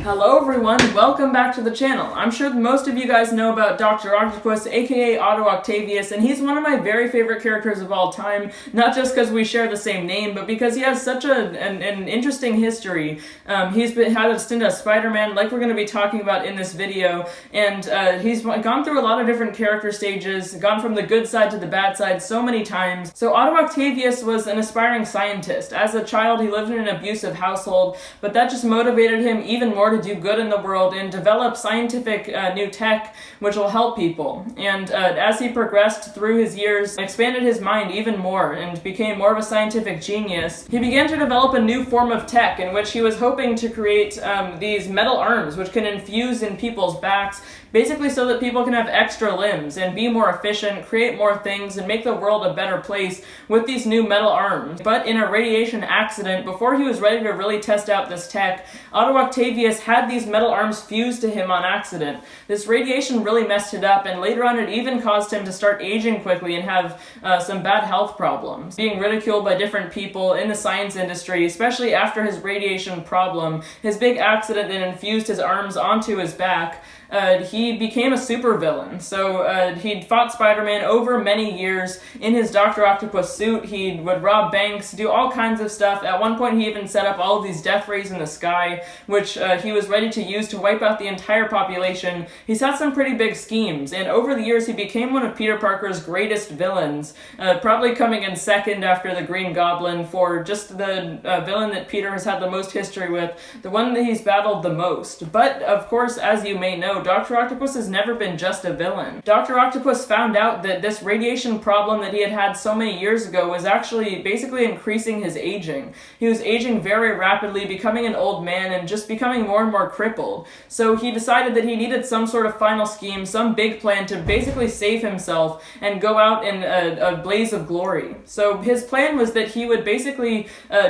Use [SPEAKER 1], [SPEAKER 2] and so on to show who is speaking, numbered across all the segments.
[SPEAKER 1] Hello everyone, welcome back to the channel. I'm sure most of you guys know about Doctor Octopus, aka Otto Octavius, and he's one of my very favorite characters of all time, not just because we share the same name, but because he has such an interesting history. He's had a stint as Spiderman, like we're going to be talking about in this video, and he's gone through a lot of different character stages, gone from the good side to the bad side so many times. So Otto Octavius was an aspiring scientist. As a child, he lived in an abusive household, but that just motivated him even more to do good in the world and develop scientific new tech which will help people. And as he progressed through his years, expanded his mind even more and became more of a scientific genius, he began to develop a new form of tech in which he was hoping to create these metal arms which can infuse in people's backs, basically so that people can have extra limbs and be more efficient, create more things, and make the world a better place with these new metal arms. But in a radiation accident, before he was ready to really test out this tech, Otto Octavius had these metal arms fused to him on accident. This radiation really messed it up, and later on it even caused him to start aging quickly and have some bad health problems, being ridiculed by different people in the science industry, especially after his radiation problem, his big accident that infused his arms onto his back. He became a supervillain. So he'd fought Spider-Man over many years in his Doctor Octopus suit. He would rob banks, do all kinds of stuff. At one point he even set up all of these death rays in the sky, which he was ready to use to wipe out the entire population. He's had some pretty big schemes, and over the years he became one of Peter Parker's greatest villains, probably coming in second after the Green Goblin for just the villain that Peter has had the most history with, the one that he's battled the most. But, of course, as you may know, Doctor Octopus has never been just a villain. Dr. Octopus found out that this radiation problem that he had had so many years ago was actually basically increasing his aging. He was aging very rapidly, becoming an old man, and just becoming more and more crippled. So he decided that he needed some sort of final scheme, some big plan to basically save himself and go out in a blaze of glory. So his plan was that he would basically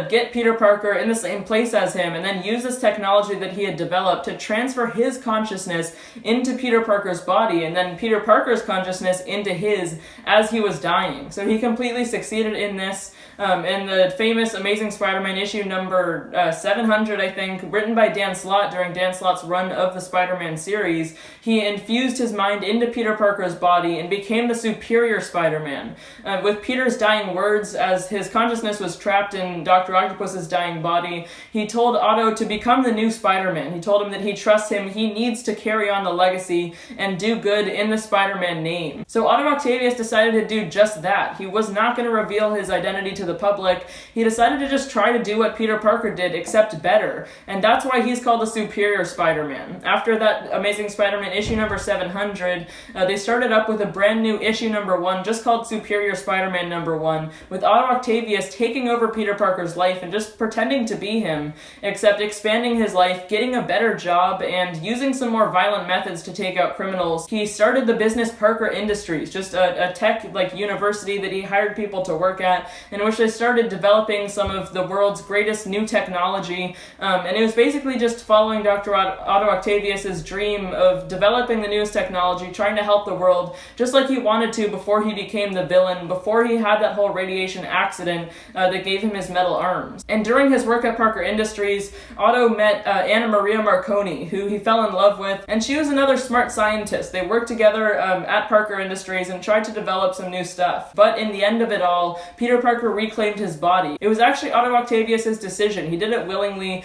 [SPEAKER 1] get Peter Parker in the same place as him and then use this technology that he had developed to transfer his consciousness into Peter Parker's body, and then Peter Parker's consciousness into his as he was dying. So he completely succeeded in this. In the famous Amazing Spider-Man issue number 700, I think, written by Dan Slott during Dan Slott's run of the Spider-Man series, he infused his mind into Peter Parker's body and became the superior Spider-Man. With Peter's dying words, as his consciousness was trapped in Dr. Octopus's dying body, he told Otto to become the new Spider-Man. He told him that he trusts him, he needs to carry on the legacy and do good in the Spider-Man name. So Otto Octavius decided to do just that. He was not going to reveal his identity to the public. He decided to just try to do what Peter Parker did, except better. And that's why he's called the superior Spider-Man. After that Amazing Spider-Man issue number 700, they started up with a brand new issue number 1, just called Superior Spider-Man number 1, with Otto Octavius taking over Peter Parker's life and just pretending to be him, except expanding his life, getting a better job, and using some more violent methods to take out criminals. He started the business Parker Industries, just a tech university that he hired people to work at, in which they started developing some of the world's greatest new technology, and it was basically just following Dr. Otto Octavius's dream of developing the newest technology, trying to help the world, just like he wanted to before he became the villain, before he had that whole radiation accident that gave him his metal arms. And during his work at Parker Industries, Otto met Anna Maria Marconi, who he fell in love with, and she was another smart scientist. They worked together at Parker Industries and tried to develop some new stuff. But in the end of it all, Peter Parker reclaimed his body. It was actually Otto Octavius' decision. He did it willingly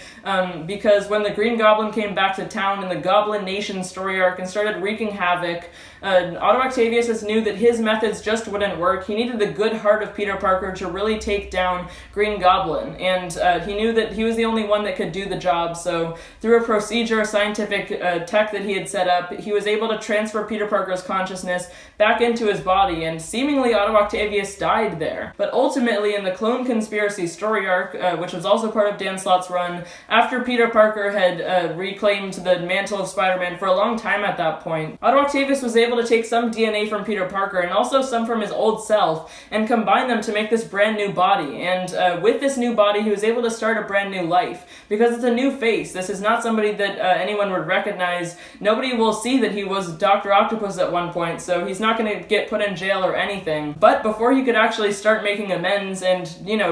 [SPEAKER 1] because when the Green Goblin came back to town in the Goblin Nation story arc and started wreaking havoc, Otto Octavius knew that his methods just wouldn't work. He needed the good heart of Peter Parker to really take down Green Goblin, and he knew that he was the only one that could do the job, so through a procedure, a scientific tech that he had set up, he was able to transfer Peter Parker's consciousness back into his body, and seemingly Otto Octavius died there. But ultimately, in the Clone Conspiracy story arc, which was also part of Dan Slott's run, after Peter Parker had reclaimed the mantle of Spider-Man for a long time at that point, Otto Octavius was able to take some DNA from Peter Parker and also some from his old self and combine them to make this brand new body. And with this new body, he was able to start a brand new life because it's a new face. This is not somebody that anyone would recognize. Nobody will see that he was Doctor Octopus at one point, so he's not going to get put in jail or anything. But before he could actually start making amends and,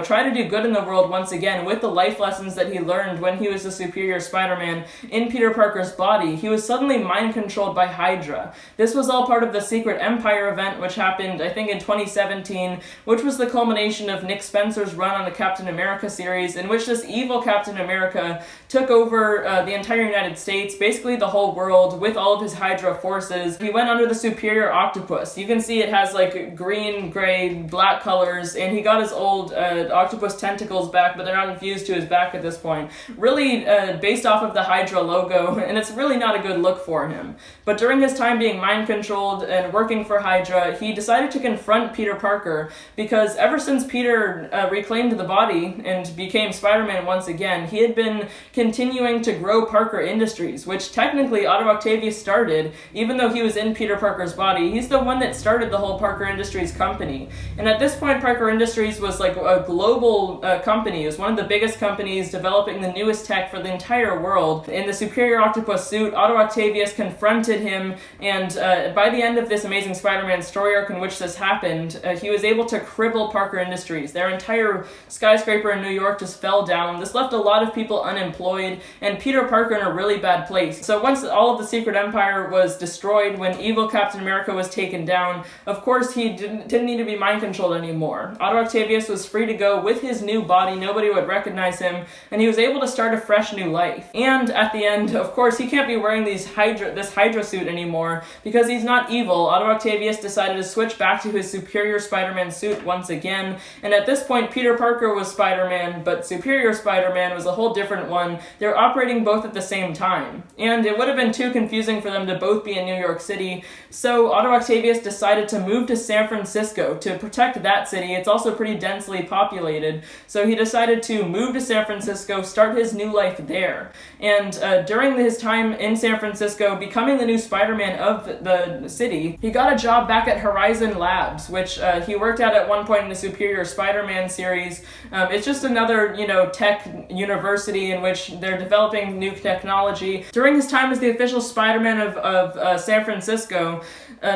[SPEAKER 1] try to do good in the world once again with the life lessons that he learned when he was the superior Spider-Man, Spider-Man in Peter Parker's body, he was suddenly mind-controlled by Hydra. This was all part of the Secret Empire event, which happened, I think, in 2017, which was the culmination of Nick Spencer's run on the Captain America series, in which this evil Captain America took over the entire United States, basically the whole world, with all of his Hydra forces. He went under the Superior Octopus. You can see it has like green, gray, black colors, and he got his old octopus tentacles back, but they're not infused to his back at this point. Really based off of the Hydra logo, and it's really not a good look for him. But during his time being mind-controlled and working for Hydra, he decided to confront Peter Parker, because ever since Peter reclaimed the body and became Spider-Man once again, he had been continuing to grow Parker Industries, which technically Otto Octavius started, even though he was in Peter Parker's body. He's the one that started the whole Parker Industries company. And at this point, Parker Industries was like a global company. It was one of the biggest companies developing the newest tech for the entire world. In the Superior Octopus suit, Otto Octavius confronted him, and by the end of this Amazing Spider-Man story arc in which this happened, he was able to cripple Parker Industries. Their entire skyscraper in New York just fell down. This left a lot of people unemployed, and Peter Parker in a really bad place. So once all of the Secret Empire was destroyed, when evil Captain America was taken down, of course he didn't need to be mind-controlled anymore. Otto Octavius was free to go with his new body, nobody would recognize him, and he was able to start a fresh new life. And at the end, of course, he can't be wearing this Hydra suit anymore, because he's not evil. Otto Octavius decided to switch back to his Superior Spider-Man suit once again, and at this point Peter Parker was Spider-Man, but Superior Spider-Man was a whole different one. They're operating both at the same time, and it would have been too confusing for them to both be in New York City, so Otto Octavius decided to move to San Francisco to protect that city. It's also pretty densely populated, so he decided to move to San Francisco, start his new life there. And during his time in San Francisco, becoming the new Spider-Man of the city, he got a job back at Horizon Labs, which he worked at one point in the Superior Spider-Man series. It's just another, tech university in which they're developing new technology. During his time as the official Spider-Man of San Francisco,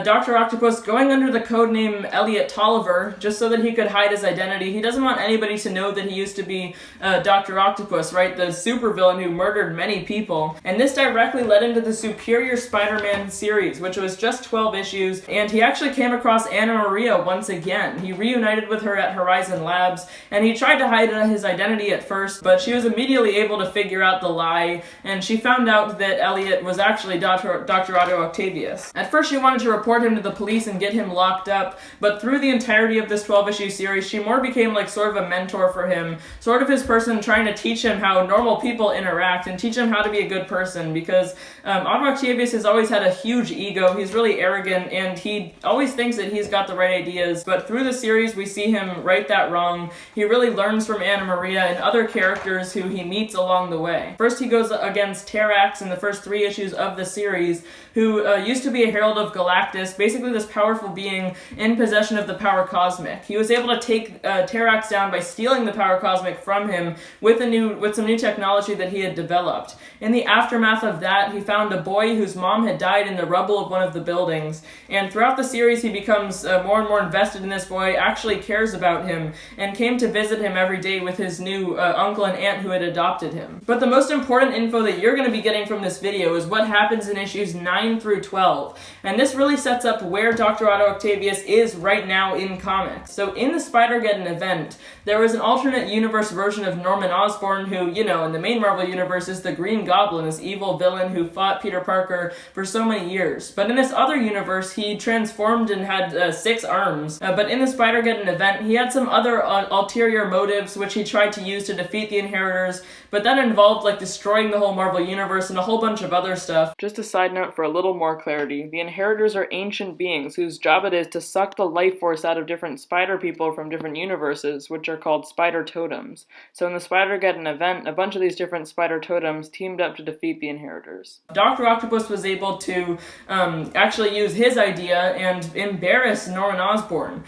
[SPEAKER 1] Doctor Octopus, going under the codename Elliot Tolliver, just so that he could hide his identity. He doesn't want anybody to know that he used to be Doctor Octopus, right? The supervillain who murdered many people. And this directly led into the Superior Spider-Man series, which was just 12 issues, and he actually came across Anna Maria once again. He reunited with her at Horizon Labs, and he tried to hide his identity at first, but she was immediately able to figure out the lie, and she found out that Elliot was actually Dr. Otto Octavius. At first she wanted to report him to the police and get him locked up, but through the entirety of this 12-issue series, she more became like sort of a mentor for him, sort of his person trying to teach him how normal people interact and teach him how to be a good person, because Otto Octavius has always had a huge ego. He's really arrogant, and he always thinks that he's got the right ideas, but through the series we see him right that wrong. He really learns from Anna Maria and other characters who he meets along the way. First he goes against Terrax in the first 3 issues of the series, who used to be a herald of Galactus, basically this powerful being in possession of the power cosmic. He was able to take Terrax down by stealing the power cosmic from him with some new technology that he had developed. In the aftermath of that, he found a boy whose mom had died in the rubble of one of the buildings, and throughout the series he becomes more and more invested in this boy, actually cares about him, and came to visit him every day with his new uncle and aunt who had adopted him. But the most important info that you're going to be getting from this video is what happens in issues 9 through 12, and this really sets up where Dr. Otto Octavius is right now in comics. So in the Spider-Geddon event, there was an alternate universe version of Norman Osborn who, in the main Marvel universe is the Green Goblin, this evil villain who fought Peter Parker for so many years. But in this other universe, he transformed and had 6 arms. But in the Spider-Geddon event, he had some other ulterior motives which he tried to use to defeat the Inheritors, but that involved like destroying the whole Marvel universe and a whole bunch of other stuff. Just a side note for a little more clarity, the Inheritors are ancient beings whose job it is to suck the life force out of different spider people from different universes, which are called spider totems. So in the Spider-Geddon event, a bunch of these different spider totems teamed up to defeat the Inheritors. Dr. Octopus was able to actually use his idea and embarrass Norman Osborn.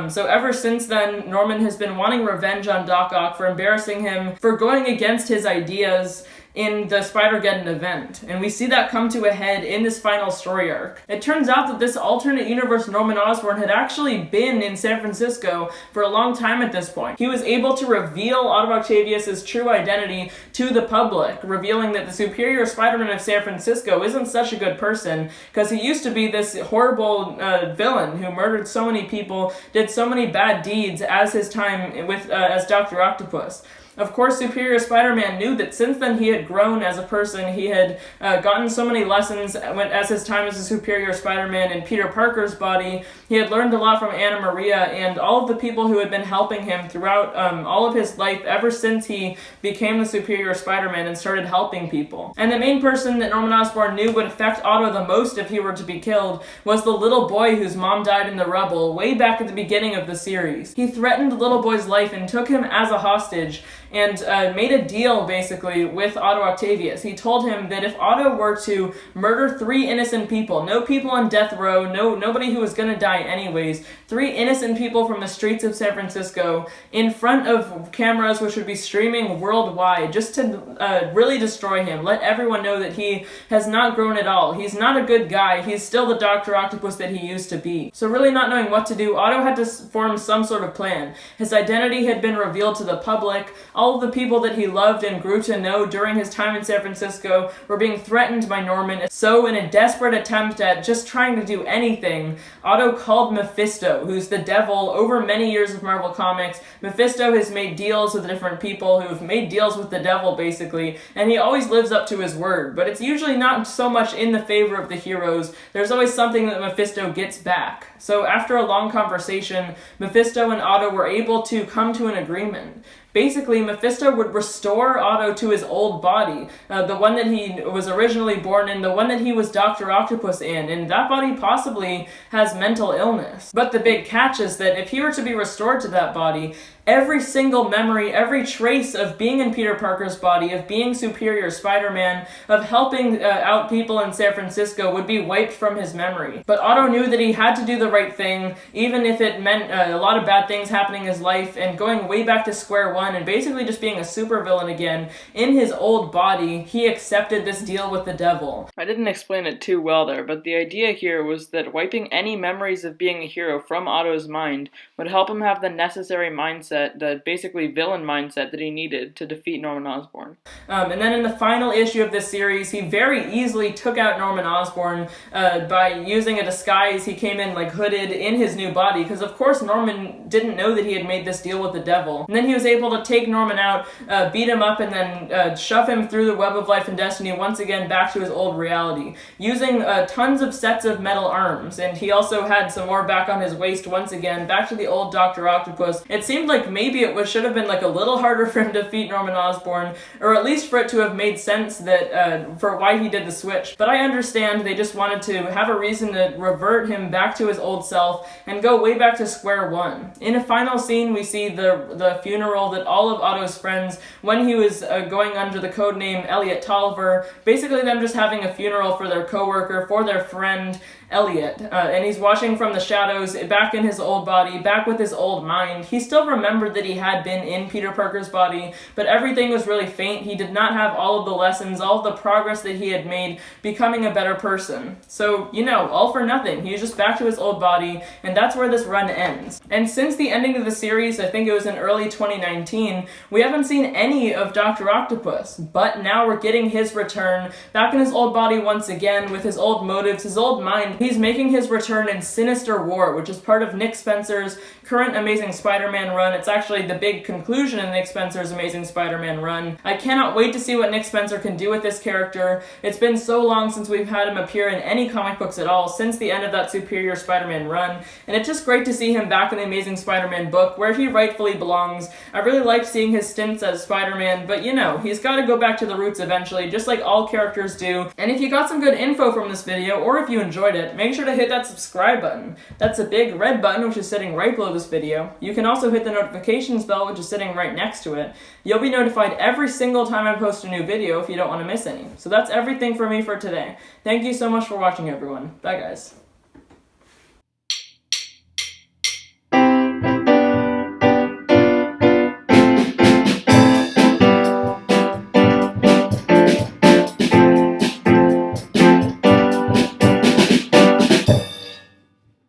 [SPEAKER 1] So ever since then, Norman has been wanting revenge on Doc Ock for embarrassing him, for going against his ideas, in the Spider-Geddon event, and we see that come to a head in this final story arc. It turns out that this alternate universe Norman Osborn had actually been in San Francisco for a long time at this point. He was able to reveal Otto Octavius' true identity to the public, revealing that the Superior Spider-Man of San Francisco isn't such a good person, because he used to be this horrible villain who murdered so many people, did so many bad deeds as his time with as Doctor Octopus. Of course, Superior Spider-Man knew that since then he had grown as a person. He had gotten so many lessons as his time as a Superior Spider-Man in Peter Parker's body. He had learned a lot from Anna Maria and all of the people who had been helping him throughout all of his life ever since he became the Superior Spider-Man and started helping people. And the main person that Norman Osborn knew would affect Otto the most if he were to be killed was the little boy whose mom died in the rubble way back at the beginning of the series. He threatened the little boy's life and took him as a hostage and made a deal, basically, with Otto Octavius. He told him that if Otto were to murder 3 innocent people, no people on death row, nobody who was gonna die anyways, 3 innocent people from the streets of San Francisco, in front of cameras which would be streaming worldwide, just to really destroy him, let everyone know that he has not grown at all. He's not a good guy. He's still the Doctor Octopus that he used to be. So really not knowing what to do, Otto had to form some sort of plan. His identity had been revealed to the public. All of the people that he loved and grew to know during his time in San Francisco were being threatened by Norman. So in a desperate attempt at just trying to do anything, Otto called Mephisto, who's the devil. Over many years of Marvel Comics, Mephisto has made deals with different people who've made deals with the devil, basically, and he always lives up to his word, but it's usually not so much in the favor of the heroes. There's always something that Mephisto gets back. So after a long conversation, Mephisto and Otto were able to come to an agreement. Basically, Mephisto would restore Otto to his old body, the one that he was originally born in, the one that he was Doctor Octopus in, and that body possibly has mental illness. But the big catch is that if he were to be restored to that body, every single memory, every trace of being in Peter Parker's body, of being Superior Spider-Man, of helping out people in San Francisco would be wiped from his memory. But Otto knew that he had to do the right thing, even if it meant a lot of bad things happening in his life, and going way back to square one and basically just being a supervillain again in his old body. He accepted this deal with the devil. I didn't explain it too well there, but the idea here was that wiping any memories of being a hero from Otto's mind would help him have the necessary mindset, the basically villain mindset that he needed to defeat Norman Osborn. And then in the final issue of this series, he very easily took out Norman Osborn by using a disguise. He came in like hooded in his new body, because of course Norman didn't know that he had made this deal with the devil. And then he was able to take Norman out, beat him up, and then shove him through the web of life and destiny once again back to his old reality, using tons of sets of metal arms. And he also had some more back on his waist once again, back to the old Doctor Octopus. It seemed like maybe it should have been like a little harder for him to defeat Norman Osborn, or at least for it to have made sense that for why he did the switch. But I understand they just wanted to have a reason to revert him back to his old self and go way back to square one. In a final scene, we see the funeral that all of Otto's friends, when he was going under the codename Elliot Tolliver, basically them just having a funeral for their coworker, for their friend Elliot, and he's watching from the shadows, back in his old body, back with his old mind. He still remembered that he had been in Peter Parker's body, but everything was really faint. He did not have all of the lessons, all of the progress that he had made becoming a better person. So, you know, all for nothing. He's just back to his old body, and that's where this run ends. And since the ending of the series, I think it was in early 2019, we haven't seen any of Doctor Octopus, but now we're getting his return, back in his old body once again, with his old motives, his old mind. He's making his return in Sinister War, which is part of Nick Spencer's current Amazing Spider-Man run. It's actually the big conclusion in Nick Spencer's Amazing Spider-Man run. I cannot wait to see what Nick Spencer can do with this character. It's been so long since we've had him appear in any comic books at all, since the end of that Superior Spider-Man run, and it's just great to see him back in the Amazing Spider-Man book, where he rightfully belongs. I really like seeing his stints as Spider-Man, but you know, he's got to go back to the roots eventually, just like all characters do. And if you got some good info from this video, or if you enjoyed it, make sure to hit that subscribe button. That's a big red button which is sitting right below this video. You can also hit the notifications bell which is sitting right next to it. You'll be notified every single time I post a new video if you don't want to miss any. So that's everything for me for today. Thank you so much for watching, everyone. Bye guys.